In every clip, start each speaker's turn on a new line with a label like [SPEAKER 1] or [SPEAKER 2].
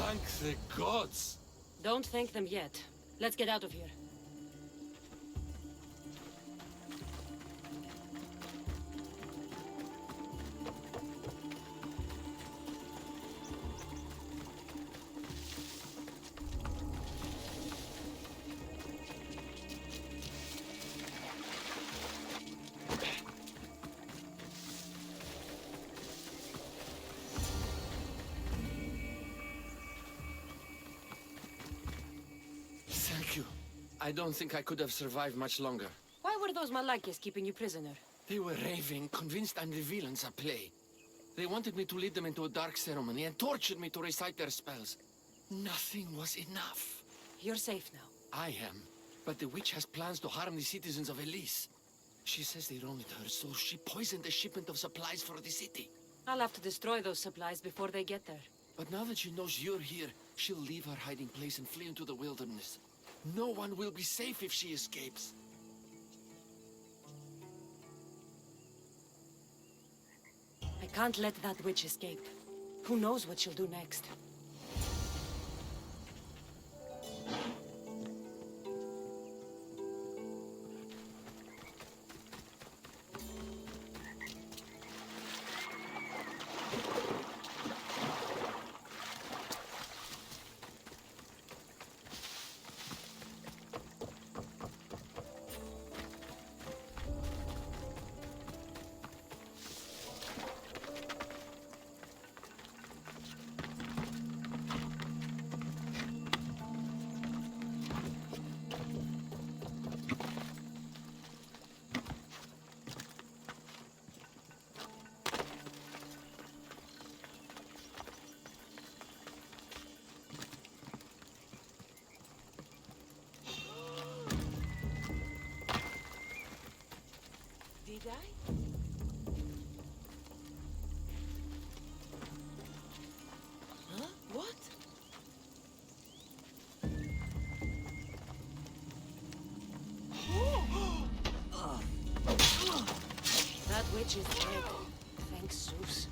[SPEAKER 1] Thank the gods!
[SPEAKER 2] Don't thank them yet. Let's get out of here.
[SPEAKER 1] I don't think I could have survived much longer.
[SPEAKER 2] Why were those Malakias keeping you prisoner?
[SPEAKER 1] They were raving, convinced I'm the villains at play. They wanted me to lead them into a dark ceremony and tortured me to recite their spells. Nothing was enough.
[SPEAKER 2] You're safe now.
[SPEAKER 1] I am, but the witch has plans to harm the citizens of Elise. She says they wronged her, so she poisoned the shipment of supplies for the city.
[SPEAKER 2] I'll have to destroy those supplies before they get there.
[SPEAKER 1] But now that she knows you're here, she'll leave her hiding place and flee into the wilderness. No one will be safe if she escapes.
[SPEAKER 2] I can't let that witch escape. Who knows what she'll do next?
[SPEAKER 3] Did I? Huh? What?
[SPEAKER 2] That witch is dead. Thanks, Zeus.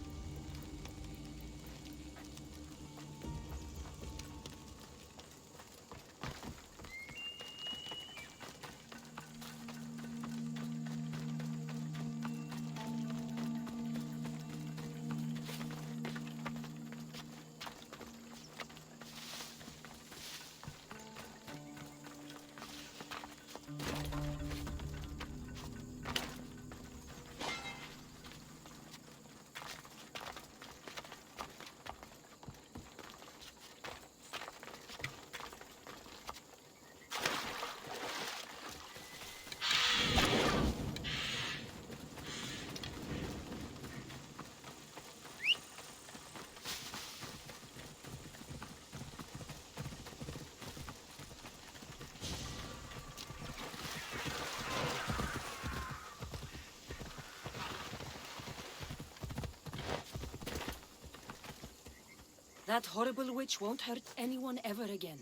[SPEAKER 2] That horrible witch won't hurt anyone ever again.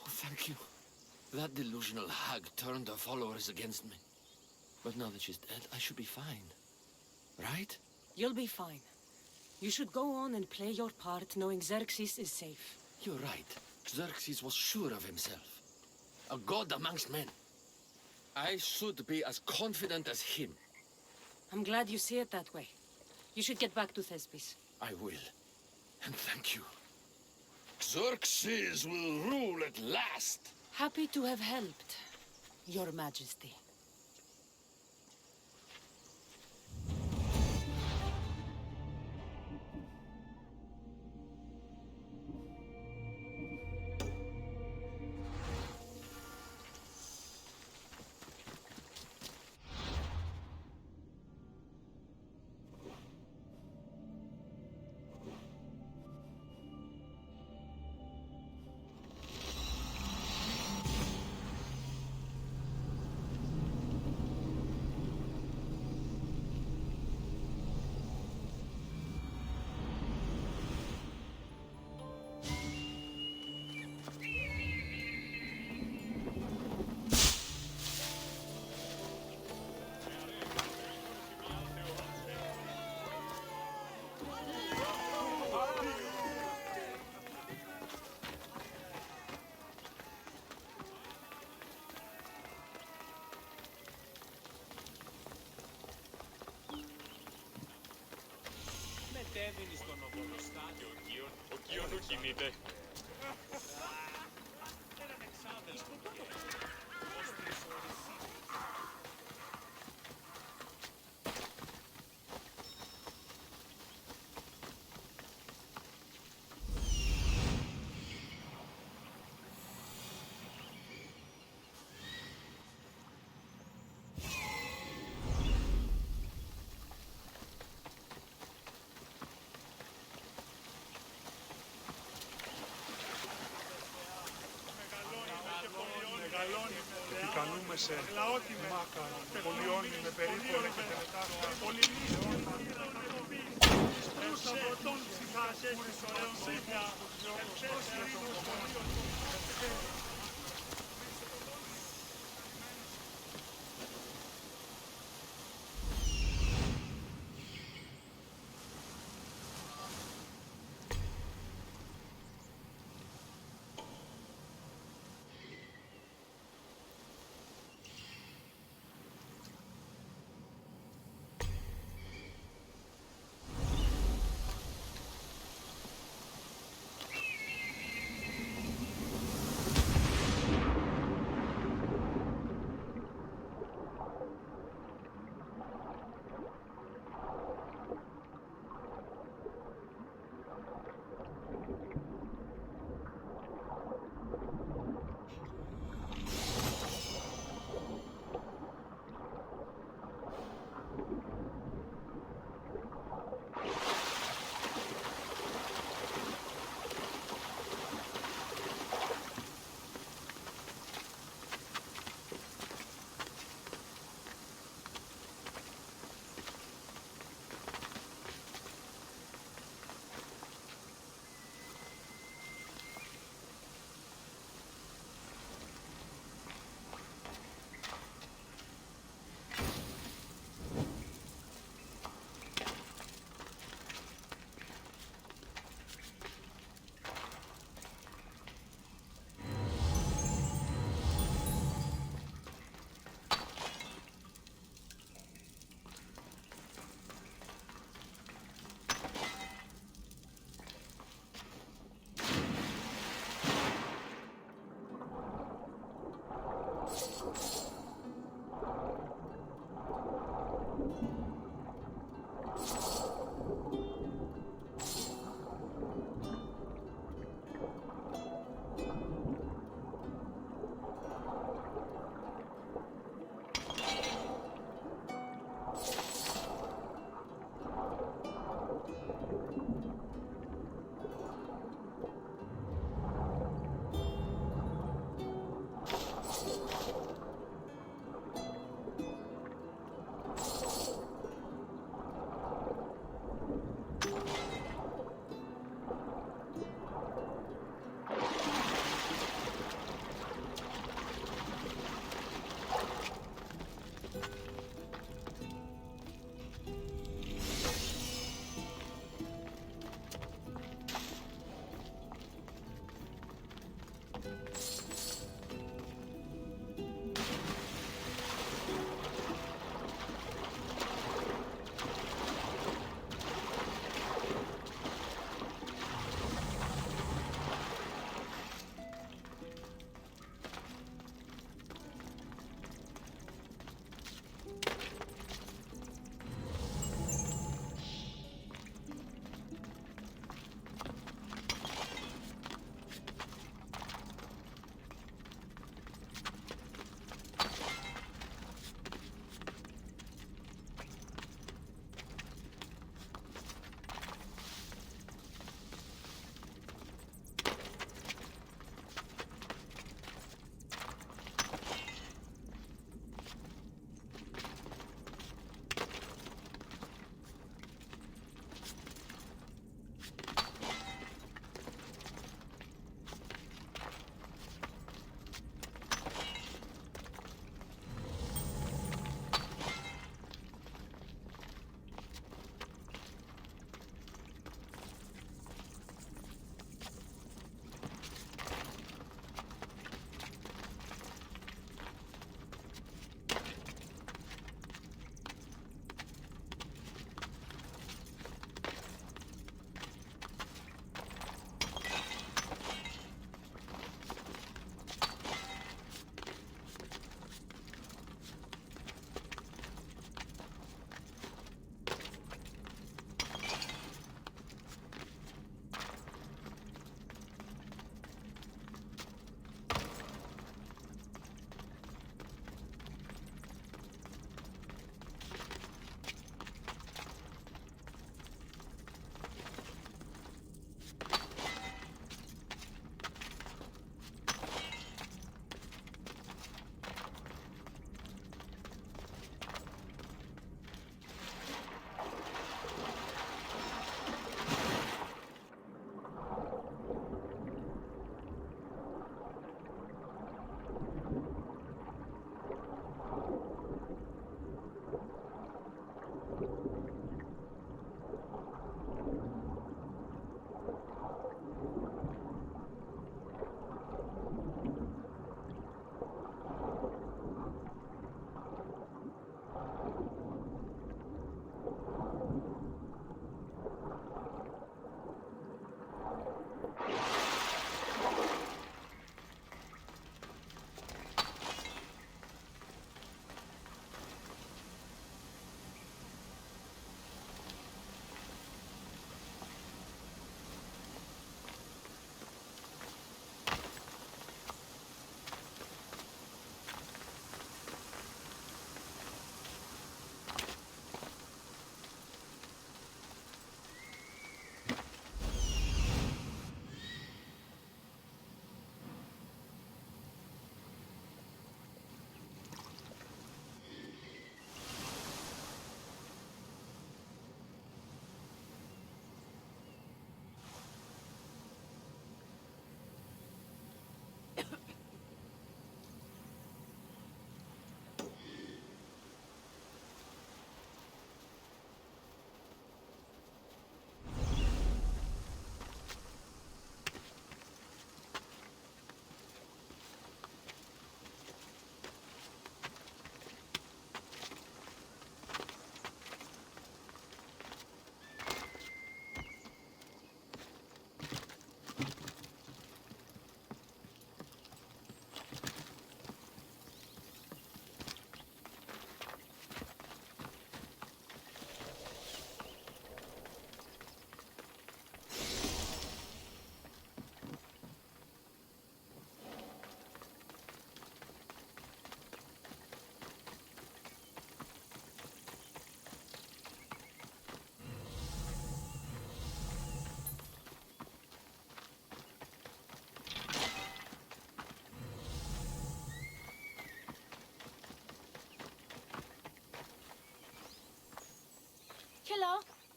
[SPEAKER 1] Oh, thank you. That delusional hag turned her followers against me. But now that she's dead, I should be fine. Right?
[SPEAKER 2] You'll be fine. You should go on and play your part knowing Xerxes is safe.
[SPEAKER 1] You're right. Xerxes was sure of himself. A god amongst men. I should be as confident as him.
[SPEAKER 2] I'm glad you see it that way. You should get back to Thespis.
[SPEAKER 1] I will. And thank you. Xerxes will rule at last!
[SPEAKER 2] Happy to have helped, Your Majesty.
[SPEAKER 4] Μετέβηνε στον οδονοστάδιο ο Κιόνου κινείται. Έναν εξάδελφο ως τρισορυσί.
[SPEAKER 5] ικανούμε σε μάκαρα, πολιώνει με περίπολα και τελετάρω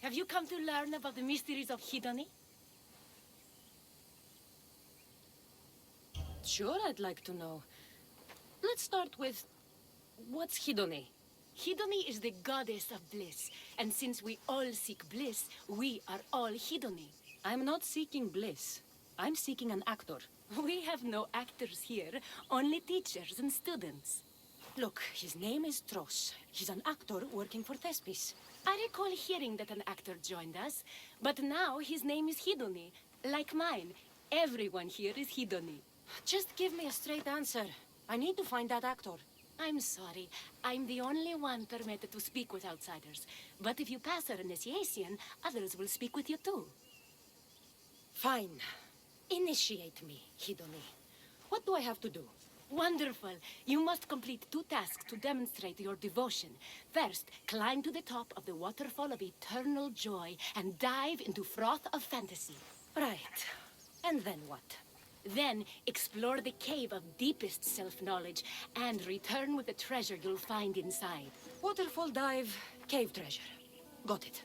[SPEAKER 2] Have you come to learn about the mysteries of Hedony? Sure, I'd like to know. Let's start with... what's Hedony? Hedony is the goddess of bliss, and since we all seek bliss, we are all Hedony. I'm not seeking bliss. I'm seeking an actor. We have no actors here, only teachers and students. Look, his name is Tros. He's an actor working for Thespis. I recall hearing that an actor joined us, but now his name is Hedony. Like mine, everyone here is Hedony. Just give me a straight answer. I need to find that actor. I'm sorry. I'm the only one permitted to speak with outsiders. But if you pass our initiation, others will speak with you too. Fine. Initiate me, Hedony. What do I have to do? Wonderful. You must complete 2 tasks to demonstrate your devotion. First, climb to the top of the waterfall of eternal joy and dive into froth of fantasy. Right. And then what? Then, explore the cave of deepest self-knowledge and return with the treasure you'll find inside. Waterfall dive, cave treasure. Got it.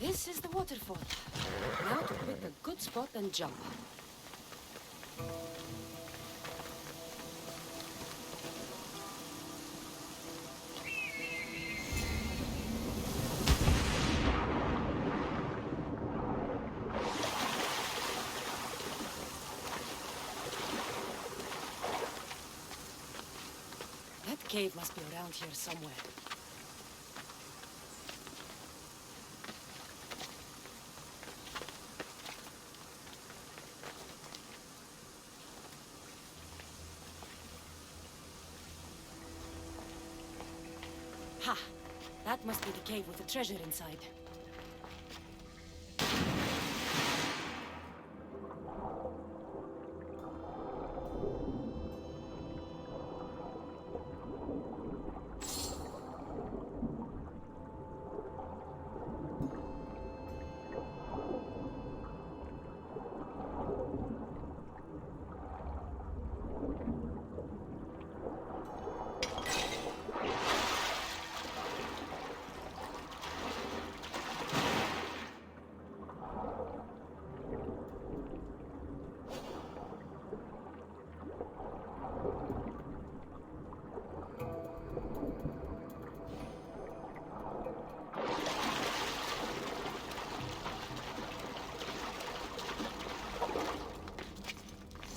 [SPEAKER 2] This is the waterfall. Now to pick a good spot and jump. That cave must be around here somewhere. Ha! That must be the cave with the treasure inside.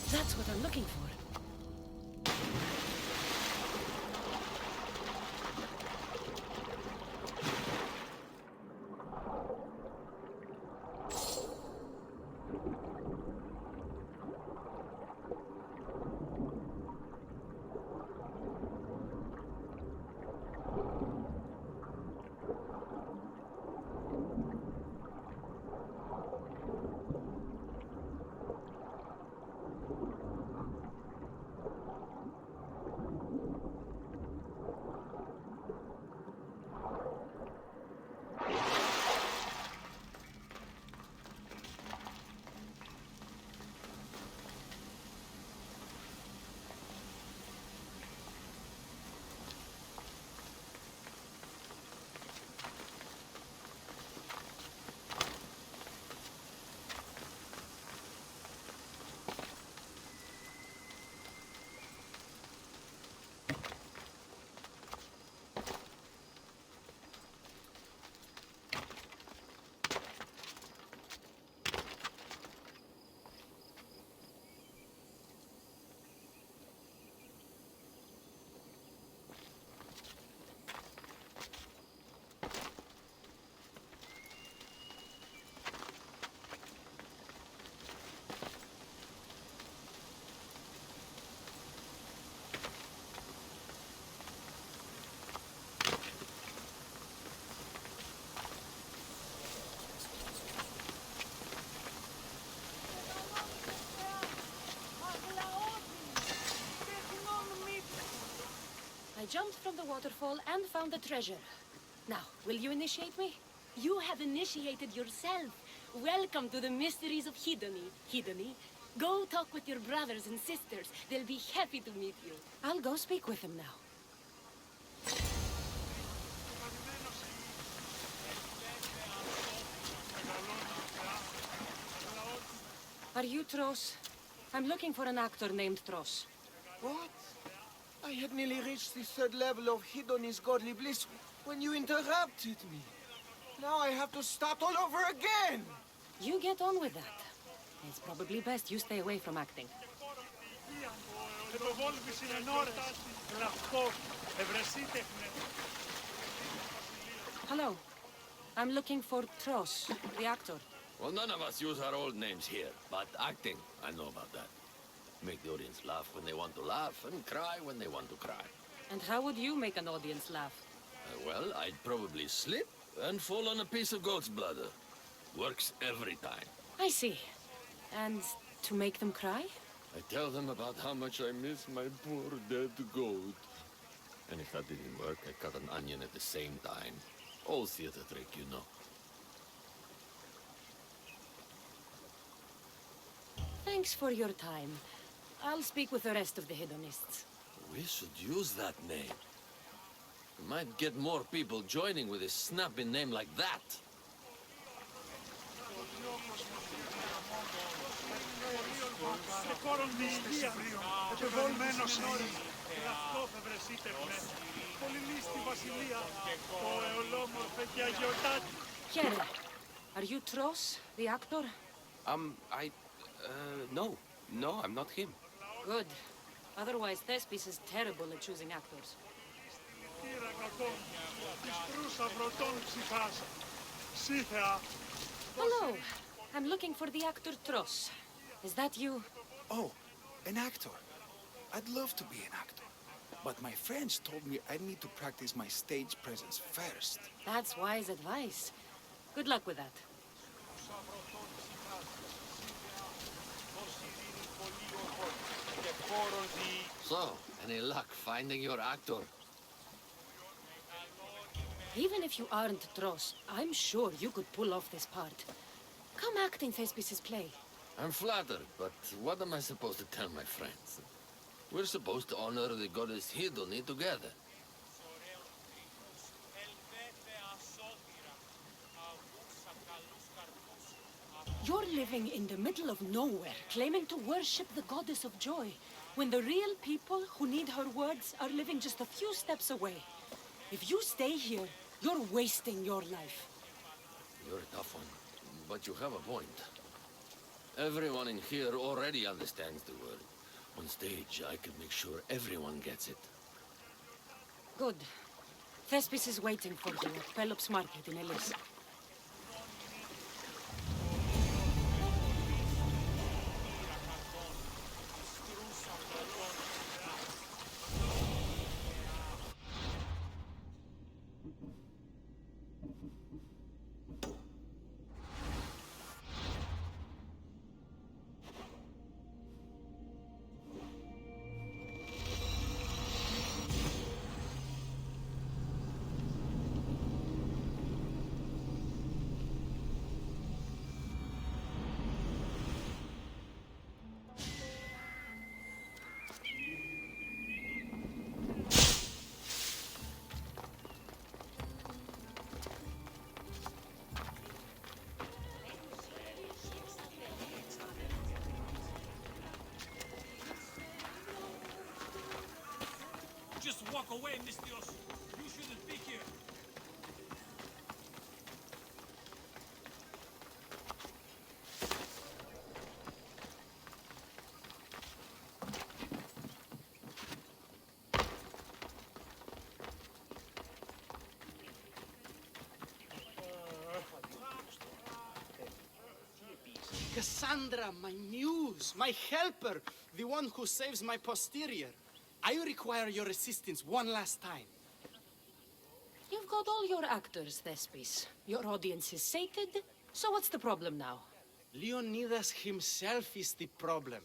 [SPEAKER 2] That's what I'm looking for. jumped from the waterfall and found the treasure. Now, will you initiate me? You have initiated yourself. Welcome to the mysteries of Hedony. Hedony, go talk with your brothers and sisters. They'll be happy to meet you. I'll go speak with them now. Are you Tros? I'm looking for an actor named Tros.
[SPEAKER 6] What? I had nearly reached the third level of Hedony's godly bliss when you interrupted me. Now I have to start all over again!
[SPEAKER 2] You get on with that. It's probably best you stay away from acting.
[SPEAKER 5] Επεβόλβηση εν ώρες, γραφτό, ευρεσίτεχνε.
[SPEAKER 2] Hello. I'm looking for Tros, the actor.
[SPEAKER 7] Well, none of us use our old names here, but acting, I know about that. Make the audience laugh when they want to laugh, and cry when they want to cry.
[SPEAKER 2] And how would you make an audience laugh?
[SPEAKER 7] Well, I'd probably slip and fall on a piece of goat's bladder. Works every time.
[SPEAKER 2] I see. And to make them cry?
[SPEAKER 7] I tell them about how much I miss my poor dead goat. And if that didn't work, I cut an onion at the same time. Old theater trick, you know.
[SPEAKER 2] Thanks for your time. I'll speak with the rest of the hedonists.
[SPEAKER 7] We should use that name. We might get more people joining with a snappy name like that.
[SPEAKER 5] Εκόρον διηγία, επεβολμένος εν ώρες, γραφτό ευρεσίτεχνε. Πολυλή στη βασιλεία, ο εολόμορφε και αγιοτάτη.
[SPEAKER 2] Here. Are you Tros, the actor?
[SPEAKER 6] No, I'm not him.
[SPEAKER 2] Good. Otherwise, Thespis is terrible at choosing actors.
[SPEAKER 5] Τύρα κακό, της κρούσα βρωτών ψυχάς. Σύθεα.
[SPEAKER 2] Hello. I'm looking for the actor Tros. Is that you?
[SPEAKER 8] Oh, an actor. I'd love to be an actor. But my friends told me I need to practice my stage presence first.
[SPEAKER 2] That's wise advice. Good luck with that.
[SPEAKER 7] So, any luck finding your actor?
[SPEAKER 2] Even if you aren't Tros, I'm sure you could pull off this part. Come act in Thespis' play.
[SPEAKER 7] I'm flattered, but what am I supposed to tell my friends? We're supposed to honor the goddess Hedony together.
[SPEAKER 2] You're living in the middle of nowhere, claiming to worship the goddess of joy, when the real people who need her words are living just a few steps away. If you stay here, you're wasting your life.
[SPEAKER 7] You're a tough one, but you have a point. Everyone in here already understands the word. On stage, I can make sure everyone gets it.
[SPEAKER 2] Good. Thespis is waiting for you at Pelops Market in Elis.
[SPEAKER 4] Just walk away, Mistios. You shouldn't be here.
[SPEAKER 9] Cassandra, my muse, my helper, the one who saves my posterior. I require your assistance one last time.
[SPEAKER 2] You've got all your actors, Thespis. Your audience is sated, so what's the problem now?
[SPEAKER 9] Leonidas himself is the problem.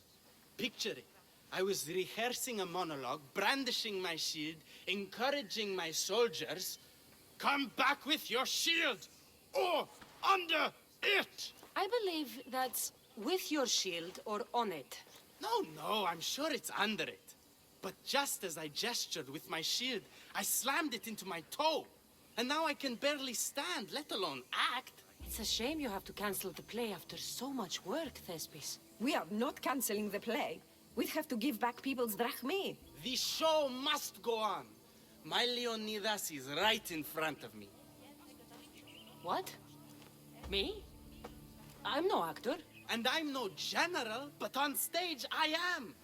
[SPEAKER 9] Picture it. I was rehearsing a monologue, brandishing my shield, encouraging my soldiers. Come back with your shield, or under it!
[SPEAKER 2] I believe that's with your shield or on it.
[SPEAKER 9] No, I'm sure it's under it. But just as I gestured with my shield, I slammed it into my toe. And now I can barely stand, let alone act.
[SPEAKER 2] It's a shame you have to cancel the play after so much work, Thespis.
[SPEAKER 10] We are not canceling the play. We'd have to give back people's drachmae.
[SPEAKER 9] The show must go on. My Leonidas is right in front of me.
[SPEAKER 2] What? Me? I'm no actor.
[SPEAKER 9] And I'm no general, but on stage I am.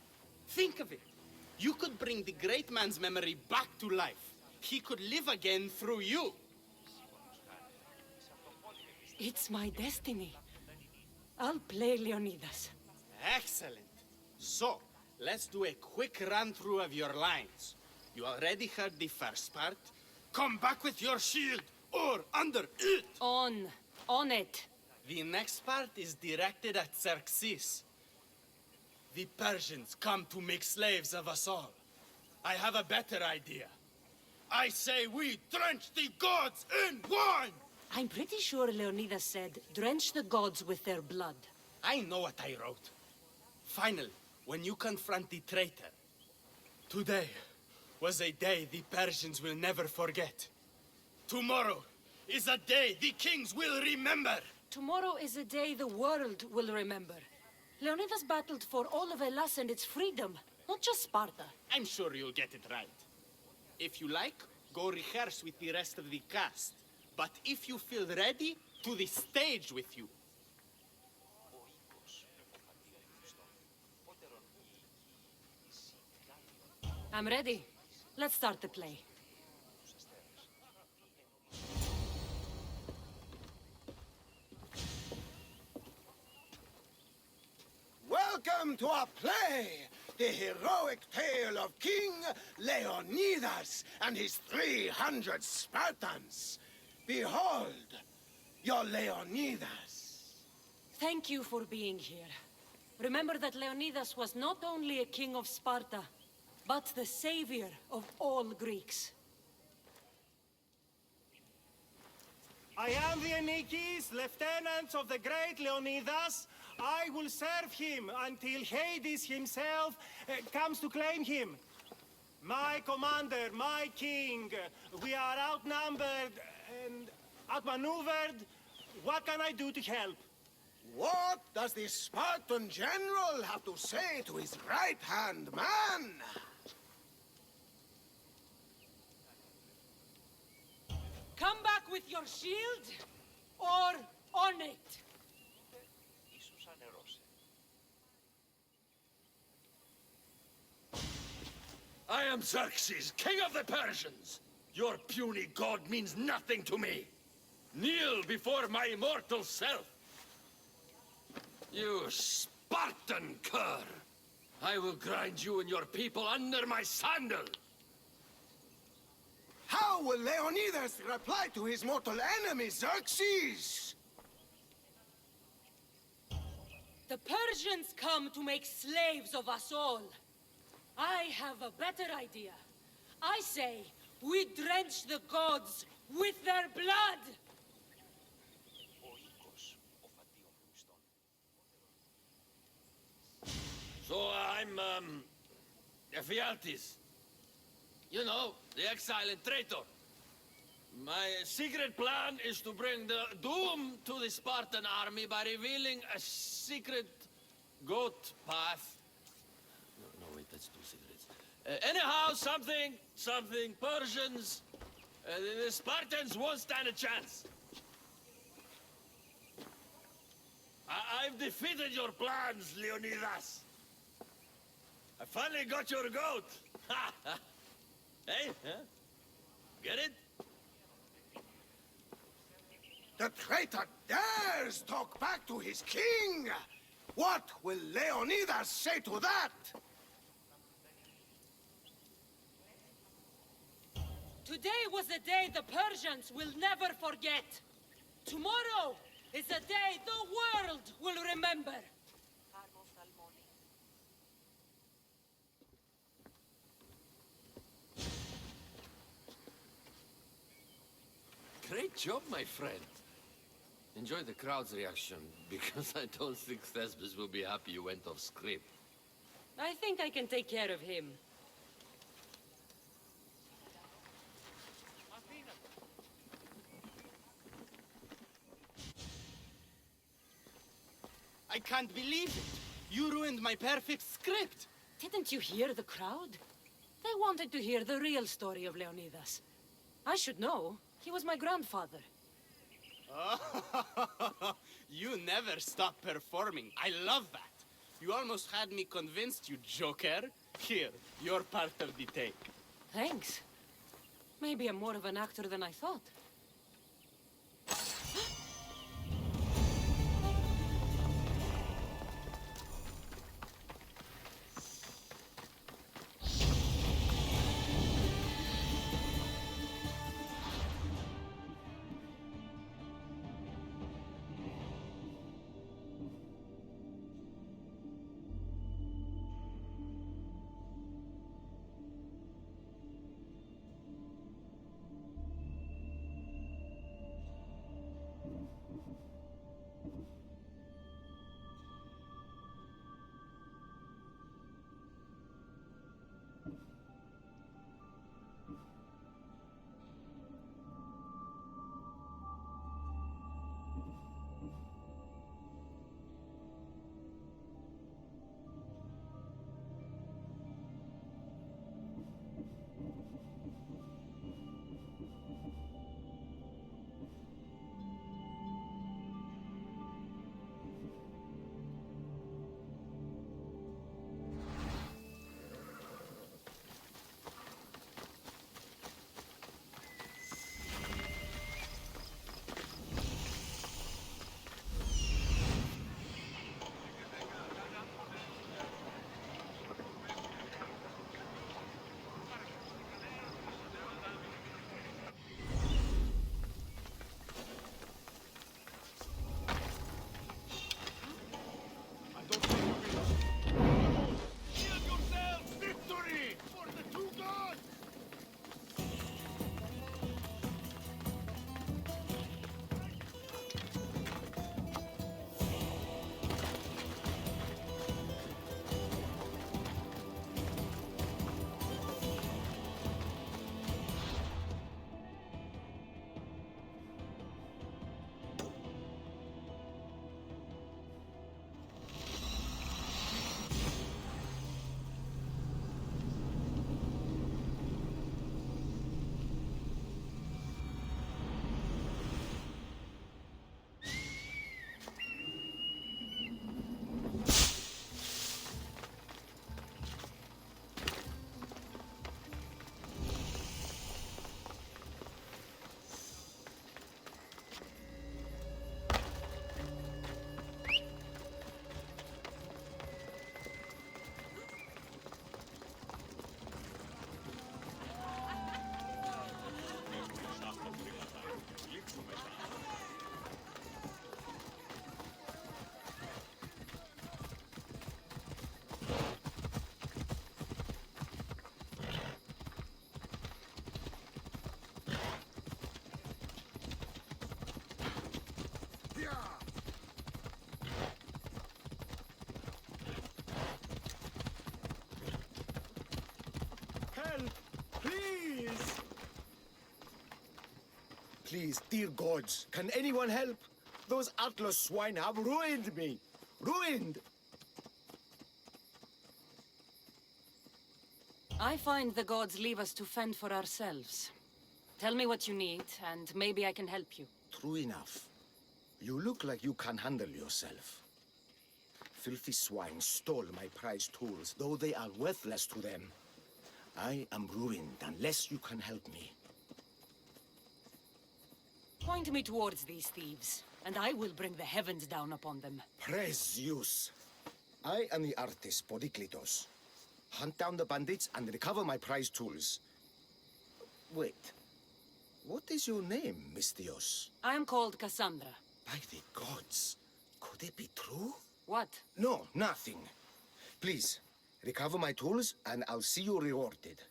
[SPEAKER 9] Think of it. You could bring the great man's memory back to life. He could live again through you.
[SPEAKER 2] It's my destiny. I'll play Leonidas.
[SPEAKER 9] Excellent. So, let's do a quick run-through of your lines. You already heard the first part. Come back with your shield, or under it.
[SPEAKER 2] On it.
[SPEAKER 9] The next part is directed at Xerxes. The Persians come to make slaves of us all. I have a better idea. I say we drench the gods in wine!
[SPEAKER 2] I'm pretty sure Leonidas said, drench the gods with their blood.
[SPEAKER 9] I know what I wrote. Finally, when you confront the traitor, today was a day the Persians will never forget. Tomorrow is a day the kings will remember.
[SPEAKER 2] Tomorrow is a day the world will remember. Leonidas battled for all of Hellas and its freedom, not just Sparta.
[SPEAKER 9] I'm sure you'll get it right. If you like, go rehearse with the rest of the cast. But if you feel ready, to the stage with you.
[SPEAKER 2] I'm ready. Let's start the play.
[SPEAKER 6] Welcome to our play, the heroic tale of King Leonidas and his 300 Spartans. Behold, your Leonidas.
[SPEAKER 2] Thank you for being here. Remember that Leonidas was not only a king of Sparta, but the savior of all Greeks.
[SPEAKER 5] I am the Anikis, lieutenants of the great Leonidas. I will serve him until Hades himself comes to claim him. My commander, my king, we are outnumbered and outmaneuvered. What can I do to help?
[SPEAKER 6] What does the Spartan general have to say to his right-hand man?
[SPEAKER 2] Come back with your shield, or on it.
[SPEAKER 7] I am Xerxes, king of the Persians. Your puny god means nothing to me. Kneel before my immortal self. You Spartan cur! I will grind you and your people under my sandal.
[SPEAKER 6] How will Leonidas reply to his mortal enemy, Xerxes?
[SPEAKER 2] The Persians come to make slaves of us all. I have a better idea. I say, we drench the gods with their blood!
[SPEAKER 7] So I'm, Ephialtes. You know, the exile and traitor. My secret plan is to bring the doom to the Spartan army by revealing a secret goat path. No, wait, that's 2 secrets. Anyhow, something Persians. The Spartans won't stand a chance. I've defeated your plans, Leonidas. I finally got your goat. Hey, huh? Get it?
[SPEAKER 6] The traitor dares talk back to his king! What will Leonidas say to that?
[SPEAKER 2] Today was a day the Persians will never forget. Tomorrow is a day the world will remember.
[SPEAKER 7] Great job, my friend. Enjoy the crowd's reaction, because I don't think Thesbus will be happy you went off script.
[SPEAKER 2] I think I can take care of him.
[SPEAKER 9] I can't believe it! You ruined my perfect script!
[SPEAKER 2] Didn't you hear the crowd? They wanted to hear the real story of Leonidas. I should know. He was my grandfather.
[SPEAKER 9] Oh, you never stop performing. I love that. You almost had me convinced, you joker. Here, you're part of the take.
[SPEAKER 2] Thanks. Maybe I'm more of an actor than I thought.
[SPEAKER 6] Please, dear gods, can anyone help? Those Atlas swine have ruined me. Ruined!
[SPEAKER 2] I find the gods leave us to fend for ourselves. Tell me what you need, and maybe I can help you.
[SPEAKER 6] True enough. You look like you can handle yourself. Filthy swine stole my prized tools, though they are worthless to them. I am ruined unless you can help me.
[SPEAKER 2] Point me towards these thieves, and I will bring the heavens down upon them.
[SPEAKER 6] Praise Zeus. I am the artist, Podiklitos. Hunt down the bandits and recover my prized tools. Wait. What is your name, Mystios?
[SPEAKER 2] I am called Cassandra.
[SPEAKER 6] By the gods. Could it be true?
[SPEAKER 2] What?
[SPEAKER 6] No, nothing. Please, recover my tools and I'll see you rewarded.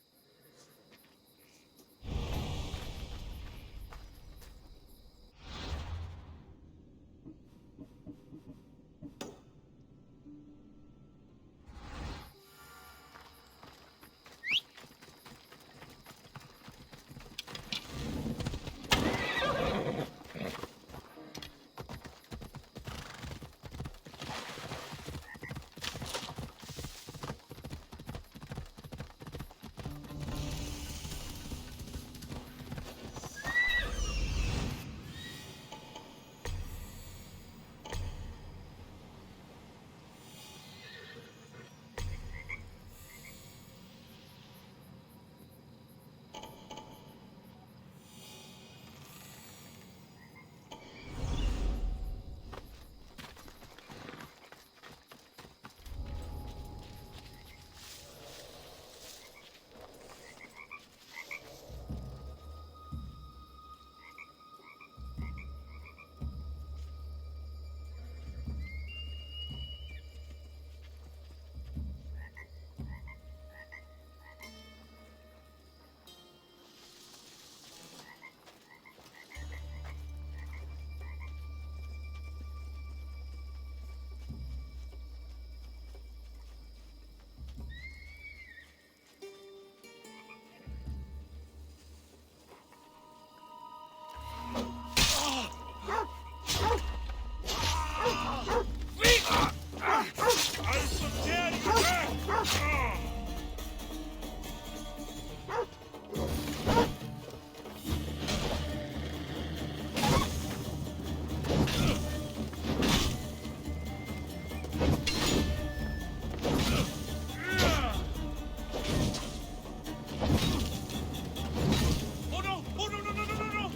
[SPEAKER 4] Oh no! Oh no, no, no, no, no, no!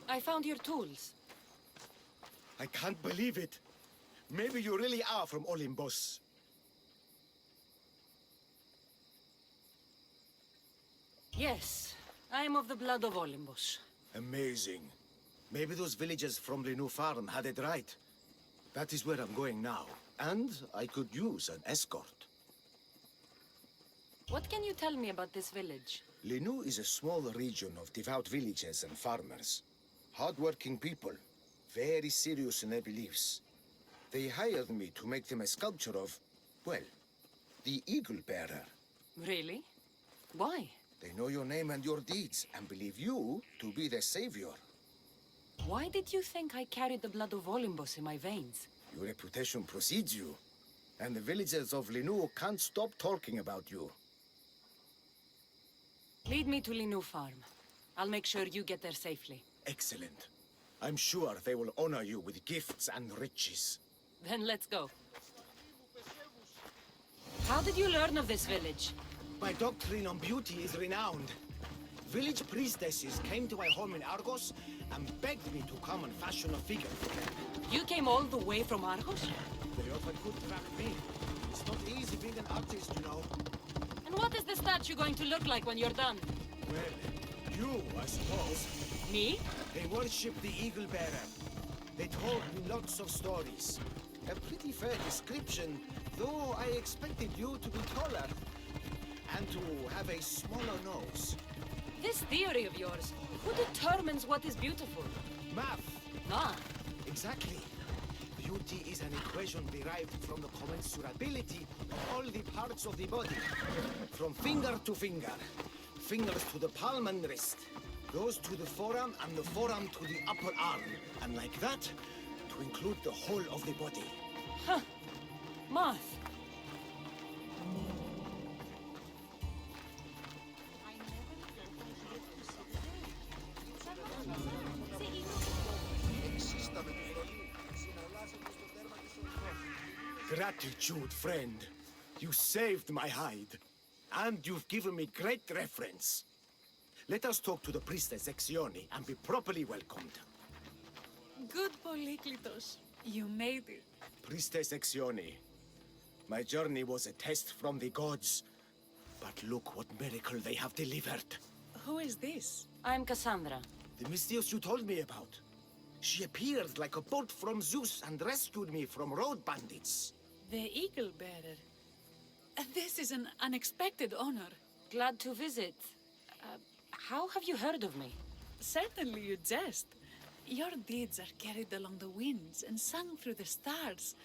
[SPEAKER 2] I found your tools.
[SPEAKER 6] I can't believe it. Maybe you really are from Olympus.
[SPEAKER 2] Yes, I am of the blood of Olympus.
[SPEAKER 6] Amazing. Maybe those villagers from the new farm had it right. That is where I'm going now. And I could use an escort.
[SPEAKER 2] What can you tell me about this village?
[SPEAKER 6] Linu is a small region of devout villagers and farmers. Hard-working people, very serious in their beliefs. They hired me to make them a sculpture of, well, the Eagle Bearer.
[SPEAKER 2] Really? Why?
[SPEAKER 6] They know your name and your deeds, and believe you to be their savior.
[SPEAKER 2] Why did you think I carried the blood of Olympus in my veins?
[SPEAKER 6] Your reputation precedes you, and the villagers of Linu can't stop talking about you.
[SPEAKER 2] Lead me to Linu Farm. I'll make sure you get there safely.
[SPEAKER 6] Excellent. I'm sure they will honor you with gifts and riches.
[SPEAKER 2] Then let's go. How did you learn of this village?
[SPEAKER 6] My doctrine on beauty is renowned. Village priestesses came to my home in Argos and begged me to come and fashion a figure for them.
[SPEAKER 2] You came all the way from Argos?
[SPEAKER 6] They often could track me. It's not easy being an artist, you know.
[SPEAKER 2] And what is the statue going to look like when you're done?
[SPEAKER 6] Well, you, I suppose.
[SPEAKER 2] Me?
[SPEAKER 6] They worship the Eagle Bearer. They told me lots of stories. A pretty fair description, though I expected you to be taller. And to have a smaller nose.
[SPEAKER 2] This theory of yours, who determines what is beautiful?
[SPEAKER 6] Math.
[SPEAKER 2] Ah,
[SPEAKER 6] Exactly. Beauty is an equation derived from the commensurability of all the parts of the body. From finger to finger. Fingers to the palm and wrist. Those to the forearm and the forearm to the upper arm. And like that, to include the whole of the body.
[SPEAKER 2] math.
[SPEAKER 6] Gratitude, friend. You saved my hide. And you've given me great reference. Let us talk to the priestess Exione and be properly welcomed.
[SPEAKER 11] Good, Polyklitos. You made it.
[SPEAKER 6] Priestess Exione, my journey was a test from the gods. But look what miracle they have delivered.
[SPEAKER 11] Who is this?
[SPEAKER 2] I'm Cassandra.
[SPEAKER 6] The Mystios you told me about. She appeared like a bolt from Zeus and rescued me from road bandits.
[SPEAKER 11] The Eagle Bearer. This is an unexpected honor.
[SPEAKER 2] Glad to visit. How have you heard of me?
[SPEAKER 11] Certainly you jest. Your deeds are carried along the winds and sung through the stars.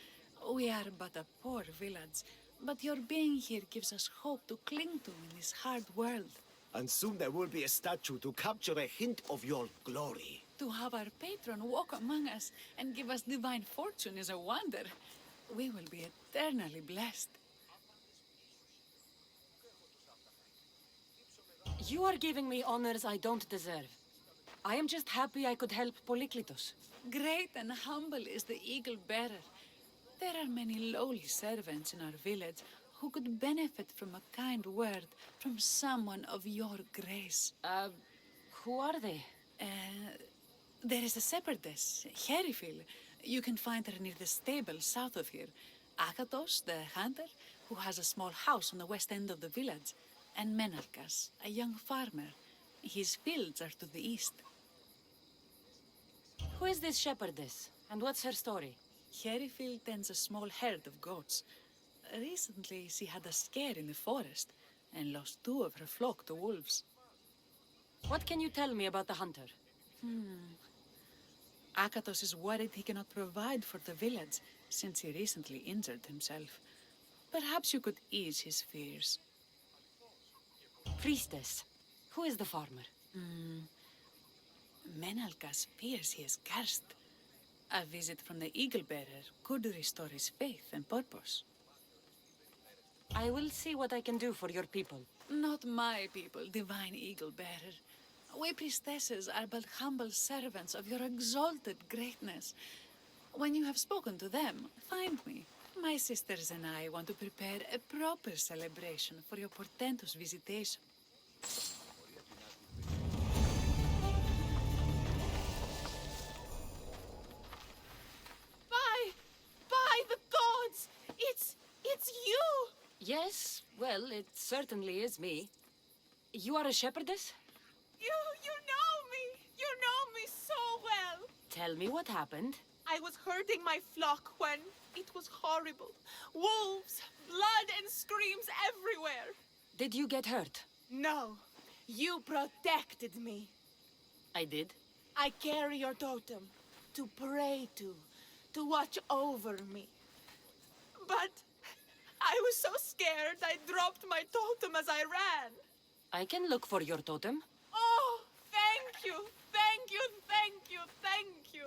[SPEAKER 11] We are but a poor village, But your being here gives us hope to cling to in this hard world.
[SPEAKER 6] And soon there will be a statue to capture a hint of your glory.
[SPEAKER 11] To have our patron walk among us and give us divine fortune is a wonder. We will be eternally blessed.
[SPEAKER 2] You are giving me honors I don't deserve. I am just happy I could help Polyklitos.
[SPEAKER 11] Great and humble is the eagle bearer. There are many lowly servants in our village who could benefit from a kind word from someone of your grace.
[SPEAKER 2] Who are they?
[SPEAKER 11] There is a shepherdess, Herifil. You can find her near the stable south of here. Akatos, the hunter, who has a small house on the west end of the village. And Menalkas, a young farmer. His fields are to the east.
[SPEAKER 2] Who is this shepherdess? And what's her story?
[SPEAKER 11] Herifil tends a small herd of goats. Recently, she had a scare in the forest and lost 2 of her flock to wolves.
[SPEAKER 2] What can you tell me about the hunter?
[SPEAKER 11] Akatos is worried he cannot provide for the village since he recently injured himself. Perhaps you could ease his fears.
[SPEAKER 2] Priestess. Who is the farmer?
[SPEAKER 11] Menalkas fears he is cursed. A visit from the eagle bearer could restore his faith and purpose.
[SPEAKER 2] I will see what I can do for your people.
[SPEAKER 11] Not my people, divine eagle bearer. We priestesses are but humble servants of your exalted greatness. When you have spoken to them, find me. My sisters and I want to prepare a proper celebration for your portentous visitation.
[SPEAKER 3] By the gods! It's you!
[SPEAKER 2] Yes, well, it certainly is me. You are a shepherdess?
[SPEAKER 3] You know me! You know me so well!
[SPEAKER 2] Tell me what happened.
[SPEAKER 3] I was herding my flock when it was horrible. Wolves, blood and screams everywhere.
[SPEAKER 2] Did you get hurt?
[SPEAKER 3] No, you protected me.
[SPEAKER 2] I did.
[SPEAKER 3] I carry your totem to pray to watch over me. But I was so scared I dropped my totem as I ran.
[SPEAKER 2] I can look for your totem.
[SPEAKER 3] Oh, thank you, thank you, thank you, thank you.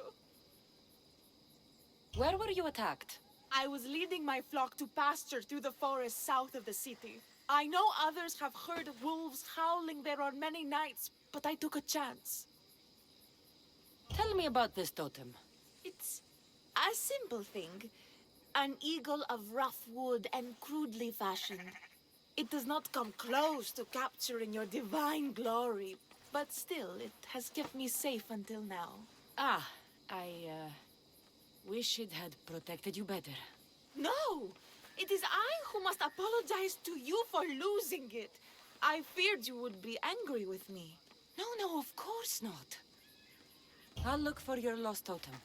[SPEAKER 2] Where were you attacked?
[SPEAKER 3] I was leading my flock to pasture through the forest south of the city. I know others have heard wolves howling there on many nights, but I took a chance.
[SPEAKER 2] Tell me about this totem.
[SPEAKER 3] It's a simple thing. An eagle of rough wood and crudely fashioned. It does not come close to capturing your divine glory, but still, it has kept me safe until now.
[SPEAKER 2] I wish it had protected you better.
[SPEAKER 3] No! It is I who must apologize to you for losing it. I feared you would be angry with me.
[SPEAKER 2] No, of course not. I'll look for your lost totem.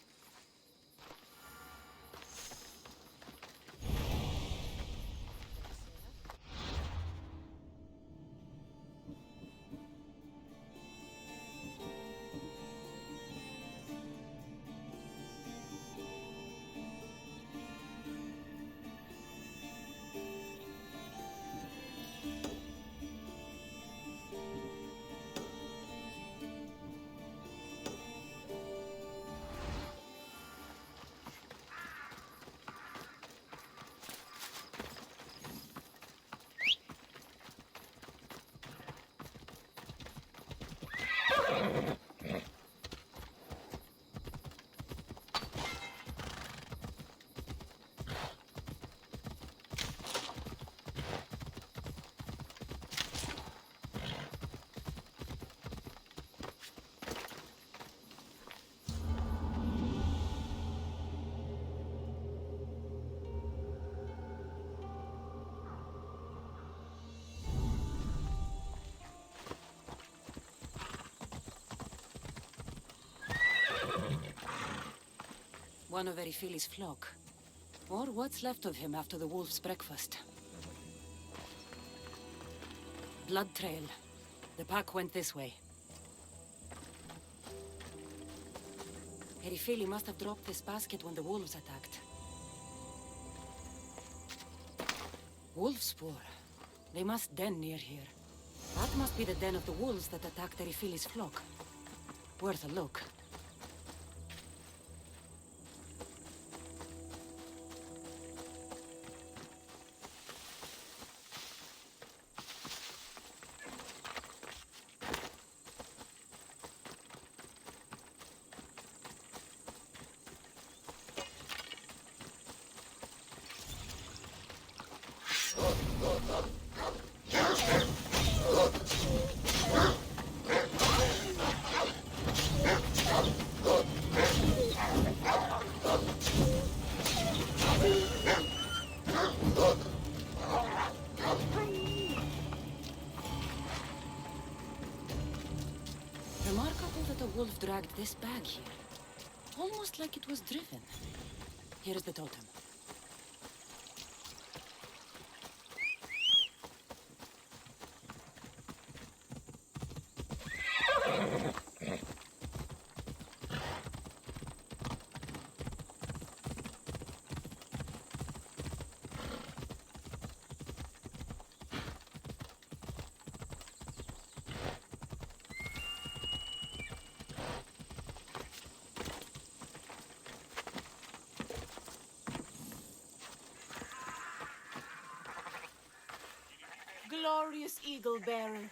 [SPEAKER 2] One of Erifili's flock. Or what's left of him after the wolf's breakfast. Blood trail. The pack went this way. Erifili must have dropped this basket when the wolves attacked. Wolfspoor. They must den near here. That must be the den of the wolves that attacked Erifili's flock. Worth a look. Remarkable that a wolf dragged this bag here. Almost like it was driven. Here is the totem.
[SPEAKER 3] Glorious Eagle Bearer.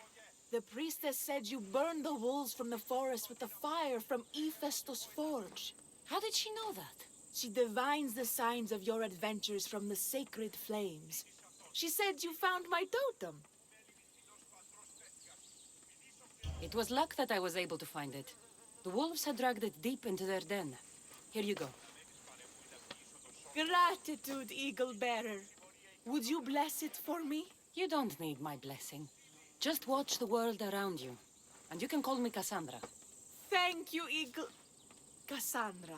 [SPEAKER 3] The priestess said you burned the wolves from the forest with the fire from Hephaestus' forge.
[SPEAKER 2] How did she know that?
[SPEAKER 3] She divines the signs of your adventures from the sacred flames. She said you found my totem.
[SPEAKER 2] It was luck that I was able to find it. The wolves had dragged it deep into their den. Here you go.
[SPEAKER 3] Gratitude, Eagle Bearer. Would you bless it for me?
[SPEAKER 2] You don't need my blessing. Just watch the world around you. And you can call me Cassandra.
[SPEAKER 3] Thank you, Eagle... Cassandra.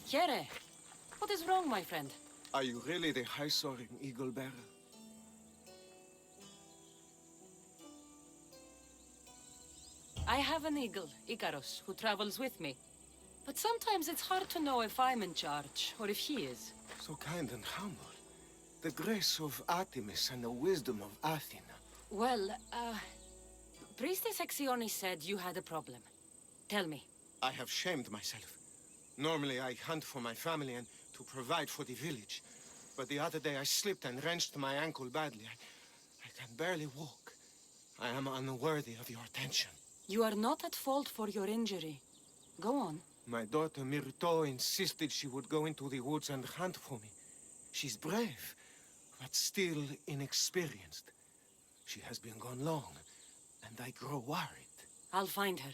[SPEAKER 2] Here, what is wrong, my friend?
[SPEAKER 6] Are you really the high-soaring eagle bearer?
[SPEAKER 2] I have an eagle, Icarus, who travels with me. But sometimes it's hard to know if I'm in charge, or if he is.
[SPEAKER 6] So kind and humble. The grace of Artemis and the wisdom of Athena.
[SPEAKER 2] Well, Priestess Exione said you had a problem. Tell me.
[SPEAKER 6] I have shamed myself. Normally I hunt for my family and to provide for the village. But the other day I slipped and wrenched my ankle badly. I can barely walk. I am unworthy of your attention.
[SPEAKER 2] You are not at fault for your injury. Go on.
[SPEAKER 6] My daughter Myrto insisted she would go into the woods and hunt for me. She's brave, but still inexperienced. She has been gone long, and I grow worried.
[SPEAKER 2] I'll find her.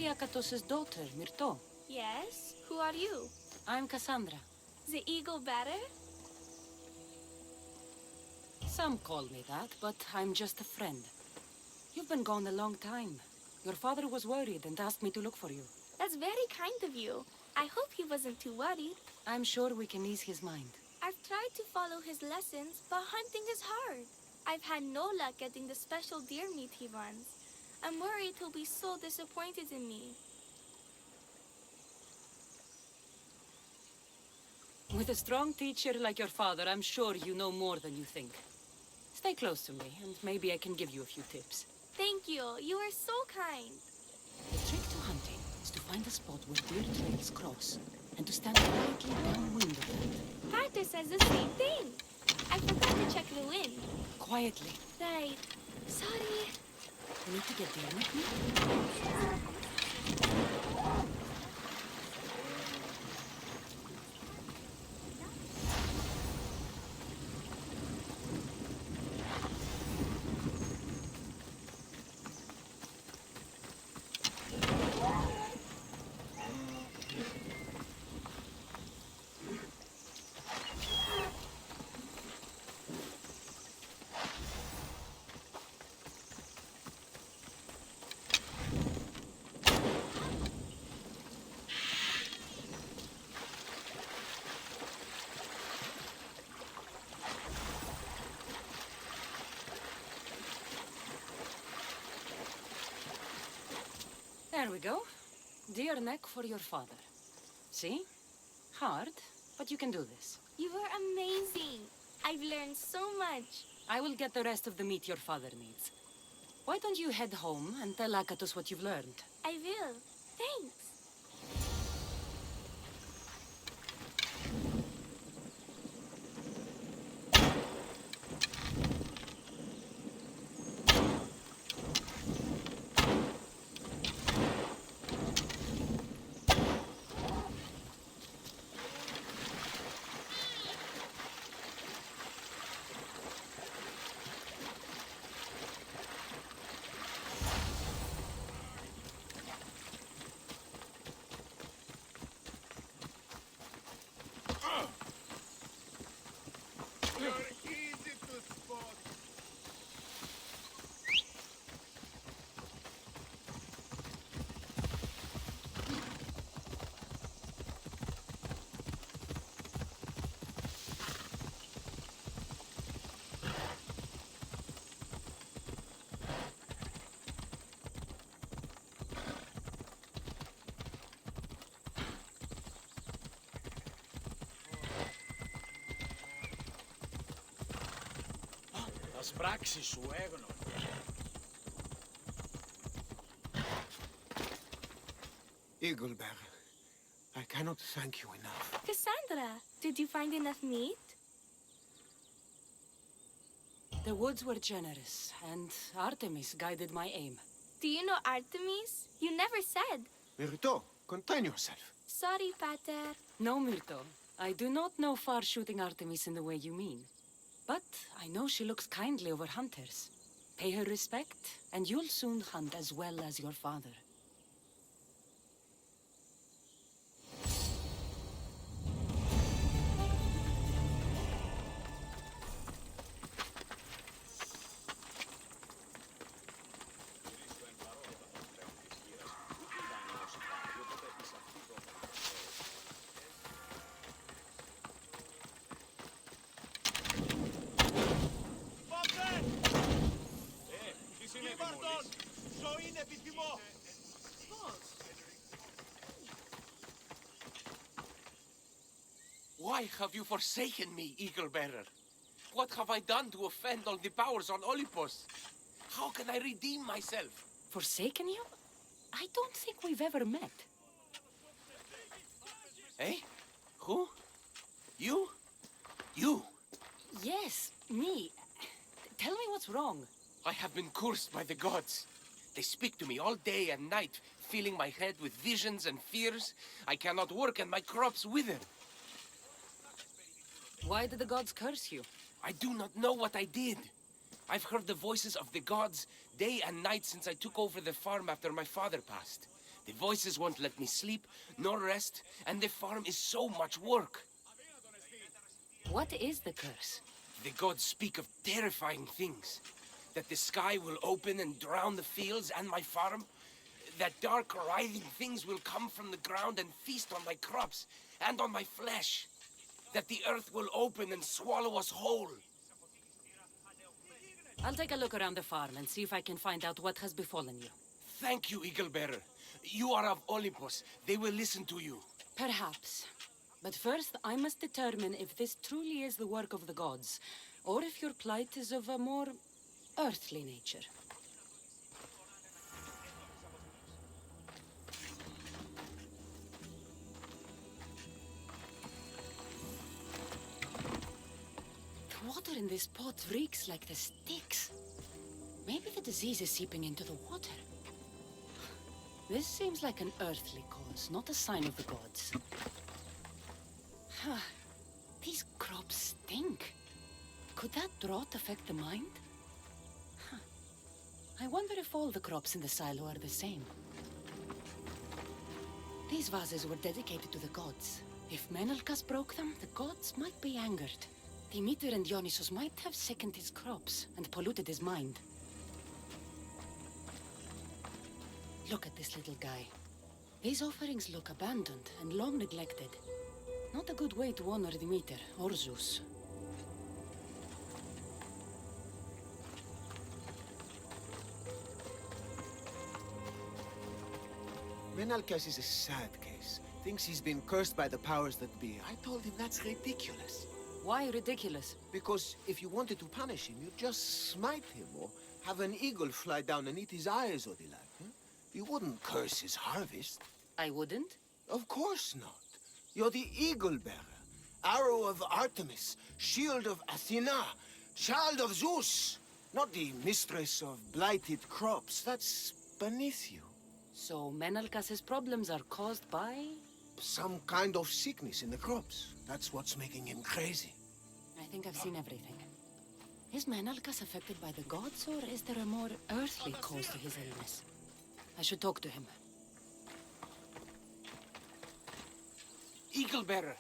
[SPEAKER 2] Akatos' daughter, Myrto.
[SPEAKER 3] Yes? Who are you?
[SPEAKER 2] I'm Cassandra.
[SPEAKER 3] The Eagle Bearer?
[SPEAKER 2] Some call me that, but I'm just a friend. You've been gone a long time. Your father was worried and asked me to look for you.
[SPEAKER 3] That's very kind of you. I hope he wasn't too worried.
[SPEAKER 2] I'm sure we can ease his mind.
[SPEAKER 3] I've tried to follow his lessons, but hunting is hard. I've had no luck getting the special deer meat he wants. I'm worried he'll be so disappointed in me.
[SPEAKER 2] With a strong teacher like your father, I'm sure you know more than you think. Stay close to me, and maybe I can give you a few tips.
[SPEAKER 3] Thank you. You are so kind.
[SPEAKER 2] The trick to hunting is to find a spot where deer trails cross, and to stand quietly downwind of it.
[SPEAKER 3] Carter says the same thing. I forgot to check the wind.
[SPEAKER 2] Quietly.
[SPEAKER 3] Right. Sorry.
[SPEAKER 2] You need to get deer meat? There we go. Deer neck for your father. See? Hard, but you can do this.
[SPEAKER 3] You were amazing. I've learned so much.
[SPEAKER 2] I will get the rest of the meat your father needs. Why don't you head home and tell Akatos what you've learned?
[SPEAKER 3] I will. Thanks.
[SPEAKER 9] Tas πράξεις σου έγνω.
[SPEAKER 5] Eagle Bearer, I cannot thank you enough.
[SPEAKER 3] Cassandra, did you find enough meat?
[SPEAKER 2] The woods were generous, and Artemis guided my aim.
[SPEAKER 3] Do you know Artemis? You never said.
[SPEAKER 5] Myrto, contain yourself.
[SPEAKER 3] Sorry, Pater.
[SPEAKER 2] No, Myrto. I do not know far-shooting Artemis in the way you mean. But I know she looks kindly over hunters. Pay her respect, and you'll soon hunt as well as your father.
[SPEAKER 7] Why have you forsaken me, Eagle Bearer? What have I done to offend all the powers on Olympus? How can I redeem myself?
[SPEAKER 2] Forsaken you? I don't think we've ever met.
[SPEAKER 7] Eh? Who? You? You?
[SPEAKER 2] Yes, me. Tell me what's wrong.
[SPEAKER 7] I have been cursed by the gods. They speak to me all day and night, filling my head with visions and fears. I cannot work and my crops wither.
[SPEAKER 2] Why did the gods curse you?
[SPEAKER 7] I do not know what I did. I've heard the voices of the gods day and night since I took over the farm after my father passed.
[SPEAKER 12] The voices won't let me sleep, nor rest, and the farm is so much work.
[SPEAKER 2] What is the curse?
[SPEAKER 12] The gods speak of terrifying things. That the sky will open and drown the fields and my farm. That dark, writhing things will come from the ground and feast on my crops and on my flesh. That the earth will open and swallow us whole.
[SPEAKER 2] I'll take a look around the farm and see if I can find out what has befallen you.
[SPEAKER 12] Thank you, Eagle Bearer. You are of Olympus. They will listen to you.
[SPEAKER 2] Perhaps. But first, I must determine if this truly is the work of the gods, or if your plight is of a more earthly nature. The water in this pot reeks like the sticks. Maybe the disease is seeping into the water. This seems like an earthly cause, not a sign of the gods. These crops stink. Could that drought affect the mind? I wonder if all the crops in the silo are the same. These vases were dedicated to the gods. If Menelkas broke them, the gods might be angered. Demeter and Dionysus might have sickened his crops and polluted his mind. Look at this little guy. These offerings look abandoned and long neglected. Not a good way to honor Demeter or Zeus.
[SPEAKER 13] Menalcas is a sad case. Thinks he's been cursed by the powers that be. I told him that's ridiculous.
[SPEAKER 2] Why ridiculous?
[SPEAKER 13] Because if you wanted to punish him, you'd just smite him or have an eagle fly down and eat his eyes, Odilak. Huh? You wouldn't curse his harvest.
[SPEAKER 2] I wouldn't?
[SPEAKER 13] Of course not. You're the eagle bearer. Arrow of Artemis, shield of Athena, child of Zeus. Not the mistress of blighted crops. That's beneath you.
[SPEAKER 2] So Menalcas's problems are caused by?
[SPEAKER 13] Some kind of sickness in the crops. That's what's making him crazy.
[SPEAKER 2] I think I've seen everything. Is Menalcas affected by the gods, or is there a more earthly cause to his illness? I should talk to him.
[SPEAKER 12] Eagle Bearer,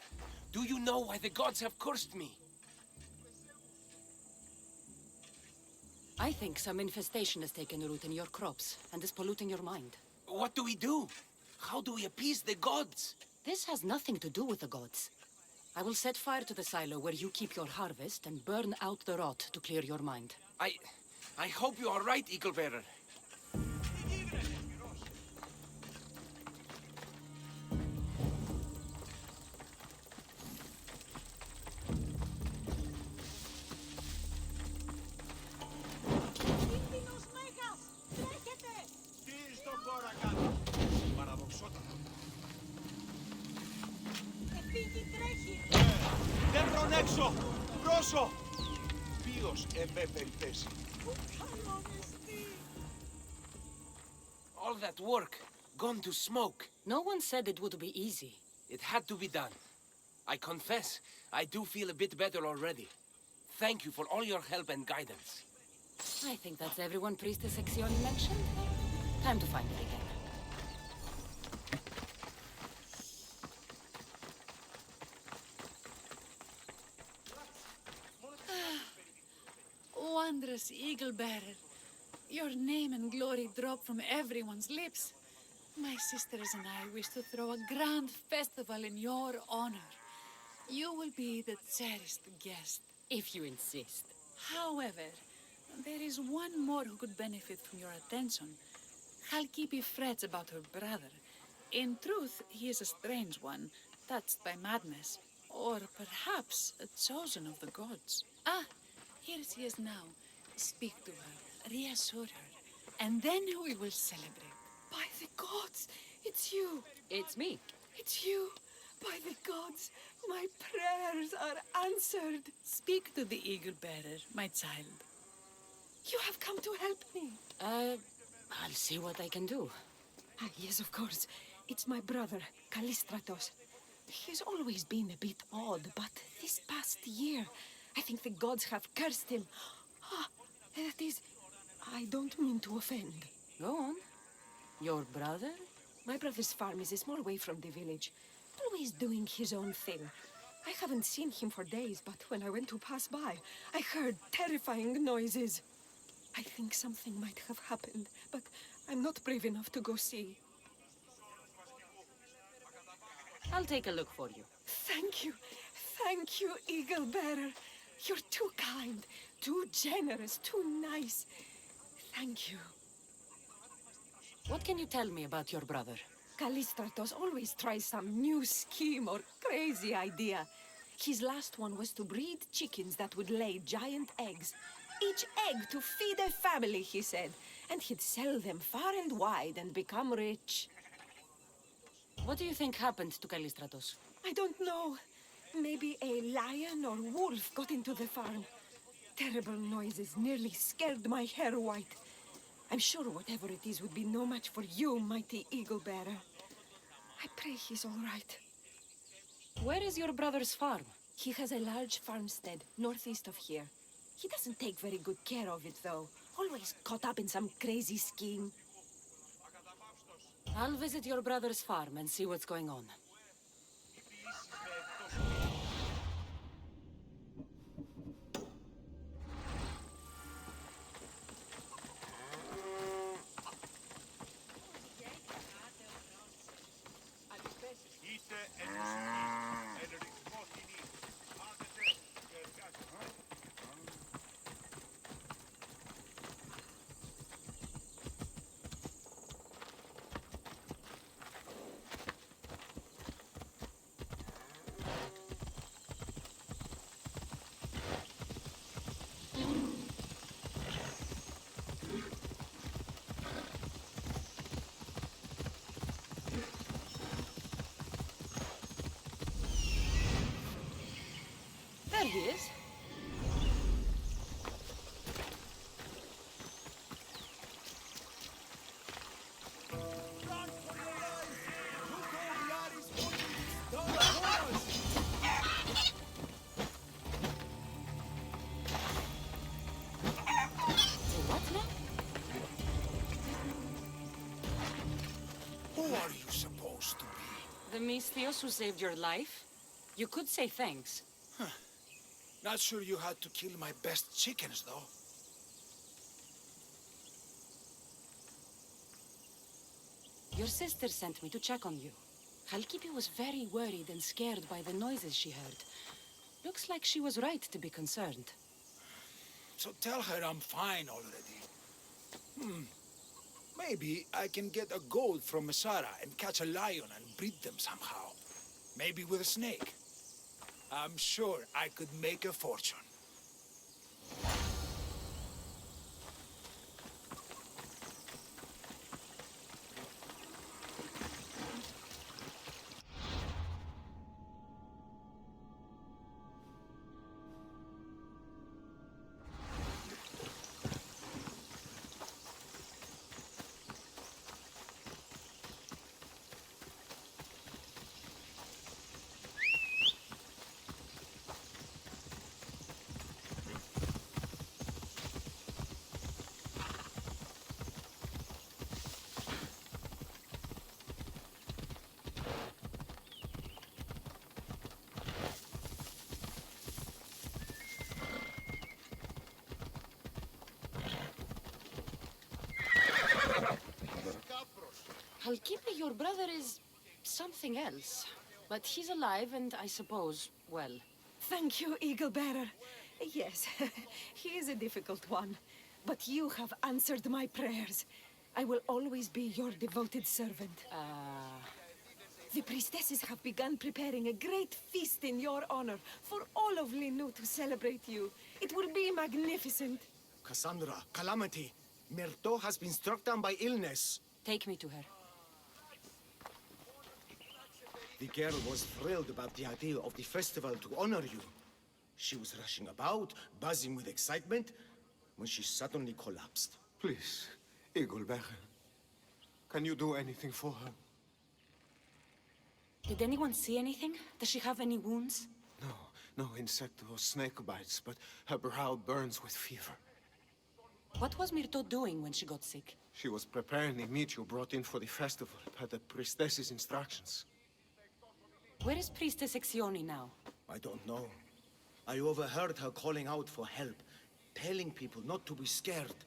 [SPEAKER 12] do you know why the gods have cursed me?
[SPEAKER 2] I think some infestation has taken root in your crops and is polluting your mind.
[SPEAKER 12] What do we do? How do we appease the gods?
[SPEAKER 2] This has nothing to do with the gods. I will set fire to the silo where you keep your harvest and burn out the rot to clear your mind.
[SPEAKER 12] I hope you are right, Eagle Bearer.
[SPEAKER 8] Νεύρον έξω! Πρόσω! Ποιος περιπέσει.
[SPEAKER 12] All that work, gone to smoke.
[SPEAKER 2] No one said it would be easy.
[SPEAKER 12] It had to be done. I confess, I do feel a bit better already. Thank you for all your help and guidance.
[SPEAKER 2] I think that's everyone Priestess Exione mentioned. Time to find her again.
[SPEAKER 11] Wondrous Eagle Bearer. Your name and glory drop from everyone's lips. My sisters and I wish to throw a grand festival in your honor. You will be the cherished guest.
[SPEAKER 2] If you insist.
[SPEAKER 11] However, there is one more who could benefit from your attention. Halkipi frets about her brother. In truth, he is a strange one, touched by madness. Or perhaps a chosen of the gods. Ah, here she is now. Speak to her, reassure her, and then we will celebrate.
[SPEAKER 10] By the gods, it's you.
[SPEAKER 2] It's me.
[SPEAKER 10] It's you. By the gods, my prayers are answered.
[SPEAKER 11] Speak to the Eagle Bearer, my child.
[SPEAKER 10] You have come to help me.
[SPEAKER 2] I'll see what I can do.
[SPEAKER 10] Ah, yes, of course. It's my brother, Callistratos. He's always been a bit odd, but this past year, I think the gods have cursed him. Ah, that is... I don't mean to offend.
[SPEAKER 2] Go on. Your brother?
[SPEAKER 10] My brother's farm is a small way from the village. Always doing his own thing. I haven't seen him for days, but when I went to pass by, I heard terrifying noises. I think something might have happened, but I'm not brave enough to go see.
[SPEAKER 2] I'll take a look for you.
[SPEAKER 10] Thank you. Thank you, Eagle Bearer. You're too kind, too generous, too nice. Thank you.
[SPEAKER 2] What can you tell me about your brother?
[SPEAKER 10] Callistratos always tries some new scheme or crazy idea. His last one was to breed chickens that would lay giant eggs. Each egg to feed a family, he said. And he'd sell them far and wide and become rich.
[SPEAKER 2] What do you think happened to Callistratos?
[SPEAKER 10] I don't know. Maybe a lion or wolf got into the farm. Terrible noises nearly scared my hair white. I'm sure whatever it is would be no match for you, mighty Eagle Bearer. I pray he's all right.
[SPEAKER 2] Where is your brother's farm?
[SPEAKER 10] He has a large farmstead northeast of here. He doesn't take very good care of it, though. Always caught up in some crazy scheme.
[SPEAKER 2] I'll visit your brother's farm and see what's going on. There he is. What now?
[SPEAKER 8] Who are you supposed to be?
[SPEAKER 2] The Misthios who saved your life? You could say thanks.
[SPEAKER 8] Not sure you had to kill my best chickens, though.
[SPEAKER 2] Your sister sent me to check on you. Halkipi was very worried and scared by the noises she heard. Looks like she was right to be concerned.
[SPEAKER 8] So tell her I'm fine already. Maybe I can get a gold from Masara and catch a lion and breed them somehow. Maybe with a snake. I'm sure I could make a fortune.
[SPEAKER 2] Halkipi, your brother is something else. But he's alive and I suppose, well.
[SPEAKER 10] Thank you, Eagle Bearer. Yes, he is a difficult one. But you have answered my prayers. I will always be your devoted servant. The priestesses have begun preparing a great feast in your honor for all of Linu to celebrate you. It will be magnificent.
[SPEAKER 6] Cassandra, Calamity, Myrto has been struck down by illness.
[SPEAKER 2] Take me to her.
[SPEAKER 6] The girl was thrilled about the idea of the festival to honor you. She was rushing about, buzzing with excitement, when she suddenly collapsed.
[SPEAKER 13] Please, Eagle Bearer. Can you do anything for her?
[SPEAKER 2] Did anyone see anything? Does she have any wounds?
[SPEAKER 13] No insect or snake bites, but her brow burns with fever.
[SPEAKER 14] What was Myrto doing when she got sick?
[SPEAKER 13] She was preparing the meat you brought in for the festival, per the priestess's instructions.
[SPEAKER 14] Where is Priestess Exioni now?
[SPEAKER 6] I don't know. I overheard her calling out for help, telling people not to be scared.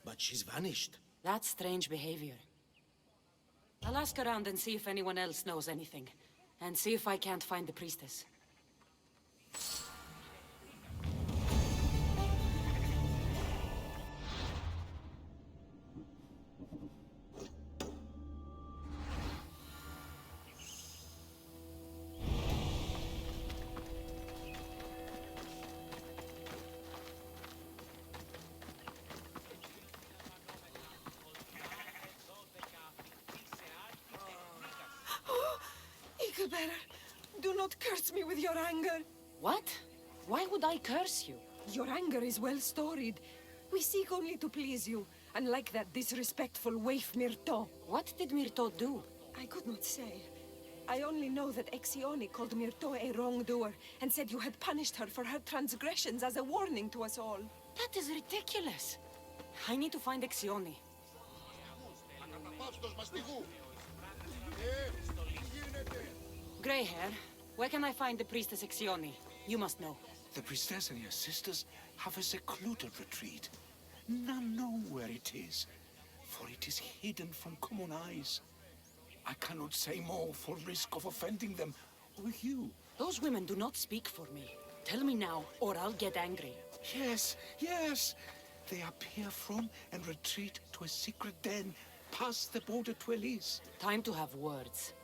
[SPEAKER 6] But she's vanished.
[SPEAKER 14] That's strange behavior. I'll ask around and see if anyone else knows anything. And see if I can't find the priestess.
[SPEAKER 10] Eaglebearer, do not curse me with your anger.
[SPEAKER 14] What? Why would I curse you?
[SPEAKER 10] Your anger is well storied. We seek only to please you, unlike that disrespectful waif Myrto.
[SPEAKER 14] What did Myrto do?
[SPEAKER 10] I could not say. I only know that Exioni called Myrto a wrongdoer and said you had punished her for her transgressions as a warning to us all.
[SPEAKER 14] That is ridiculous. I need to find Exioni. Grey hair, where can I find the priestess Exioni? You must know.
[SPEAKER 8] The priestess and her sisters have a secluded retreat. None know where it is, for it is hidden from common eyes. I cannot say more for risk of offending them or you.
[SPEAKER 14] Those women do not speak for me. Tell me now, or I'll get angry.
[SPEAKER 8] Yes, yes. They appear from and retreat to a secret den past the border to Elise.
[SPEAKER 14] Time to have words.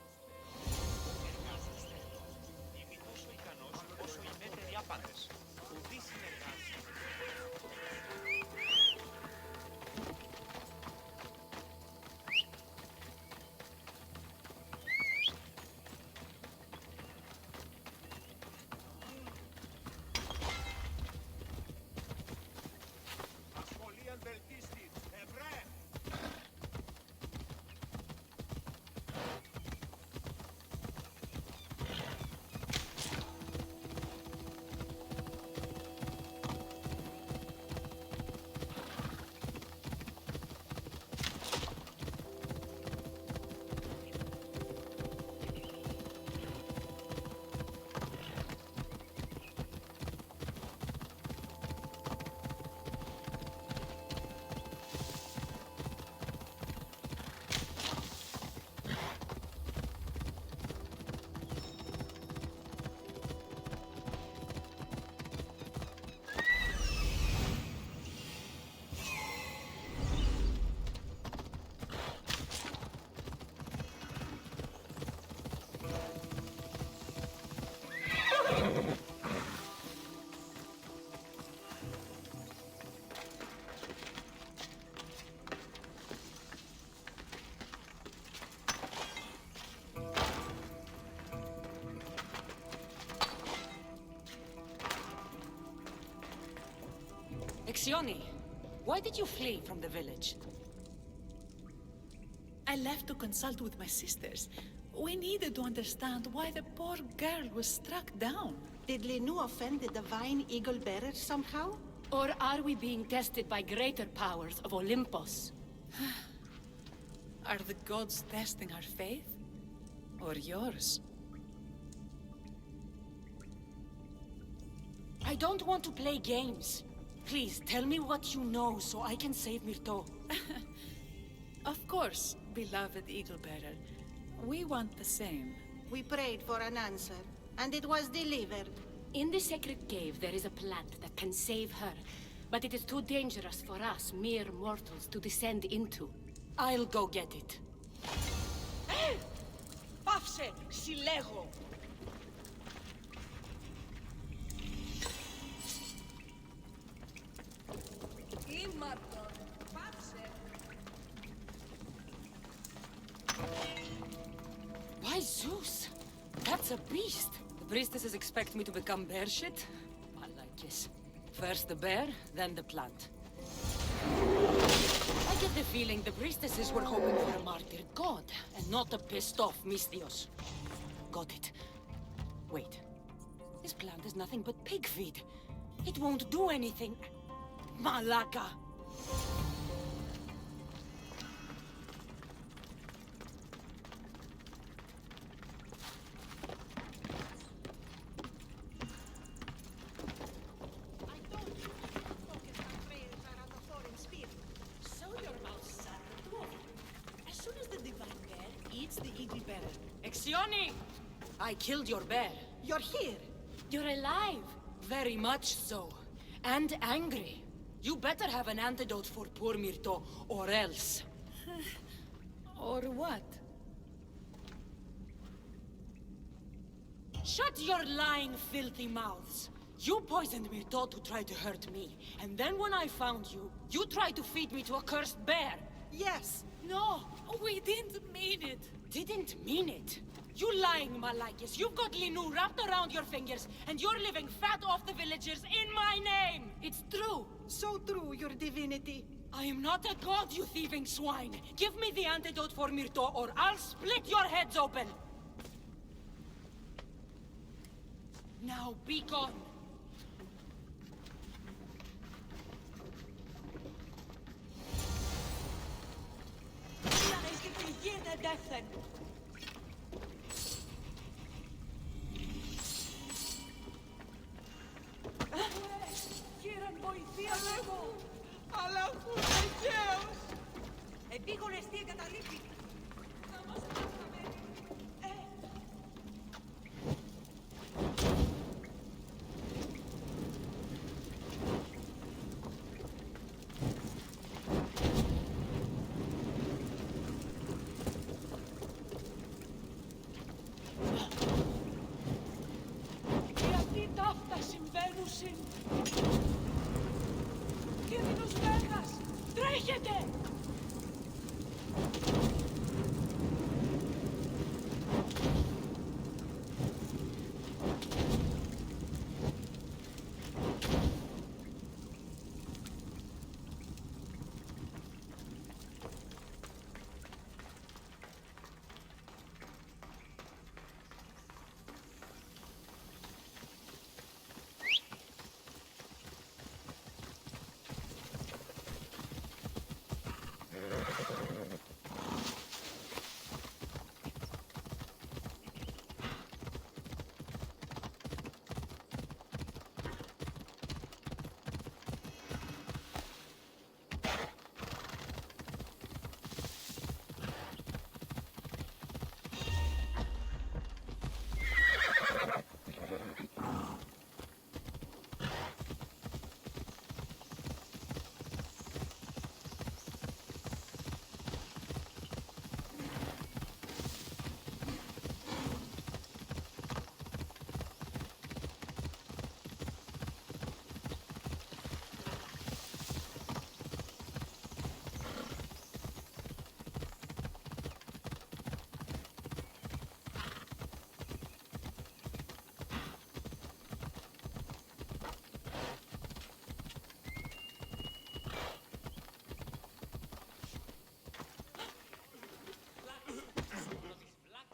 [SPEAKER 14] Exioni, why did you flee from the village?
[SPEAKER 11] I left to consult with my sisters. We needed to understand why the poor girl was struck down.
[SPEAKER 15] Did Lenu offend the divine eagle bearer somehow?
[SPEAKER 2] Or are we being tested by greater powers of Olympus?
[SPEAKER 11] Are the gods testing our faith? Or yours?
[SPEAKER 14] I don't want to play games. Please, tell me what you know so I can save Myrto.
[SPEAKER 11] Of course, beloved Eagle Bearer. We want the same.
[SPEAKER 15] We prayed for an answer, and it was delivered.
[SPEAKER 2] In the sacred cave, there is a plant that can save her, but it is too dangerous for us, mere mortals, to descend into.
[SPEAKER 14] I'll go get it.
[SPEAKER 10] Πάυσε, συλλέγω! Ήμαρτον, πάυσε!
[SPEAKER 14] By Zeus! That's a beast! The priestesses expect me to become bear shit? Malakis. First the bear, then the plant. I get the feeling the priestesses were hoping for a martyred god, and not a pissed-off Misthios. Got it. Wait. This plant is nothing but pig feed. It won't do anything. Malaka! Sioni! I killed your bear.
[SPEAKER 10] You're here.
[SPEAKER 14] You're alive. Very much so. And angry. You better have an antidote for poor Myrto, or else.
[SPEAKER 11] Or what?
[SPEAKER 14] Shut your lying, filthy mouths. You poisoned Myrto to try to hurt me. And then when I found you, you tried to feed me to a cursed bear.
[SPEAKER 10] Yes.
[SPEAKER 11] No, we didn't mean it.
[SPEAKER 14] Didn't mean it. You lying Malakis. You've got Linu wrapped around your fingers, and you're living fat off the villagers in my name. It's true.
[SPEAKER 10] So true, your divinity.
[SPEAKER 14] I am not a god, you thieving swine. Give me the antidote for Myrto, or I'll split your heads open. Now be gone.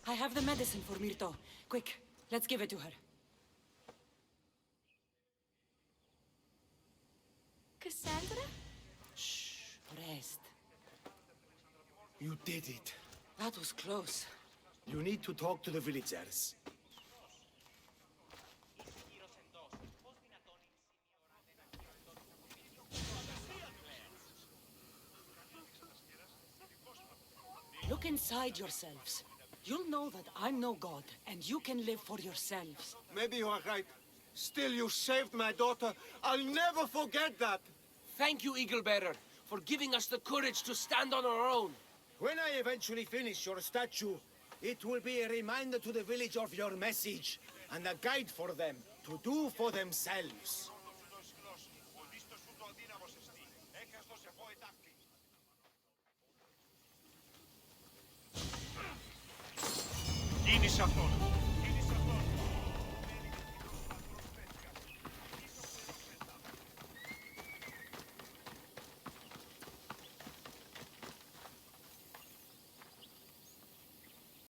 [SPEAKER 14] I have the medicine for Myrto. Quick, let's give it to her.
[SPEAKER 3] Cassandra?
[SPEAKER 14] Shh, rest.
[SPEAKER 6] You did it.
[SPEAKER 14] That was close.
[SPEAKER 6] You need to talk to the villagers.
[SPEAKER 14] Look inside yourselves. You'll know that I'm no god, and you can live for yourselves.
[SPEAKER 13] Maybe you are right. Still, you saved my daughter. I'll never forget that.
[SPEAKER 12] Thank you, Eagle Bearer, for giving us the courage to stand on our own.
[SPEAKER 6] When I eventually finish your statue, it will be a reminder to the village of your message, and a guide for them to do for themselves.
[SPEAKER 4] Γίνεις αυτόν.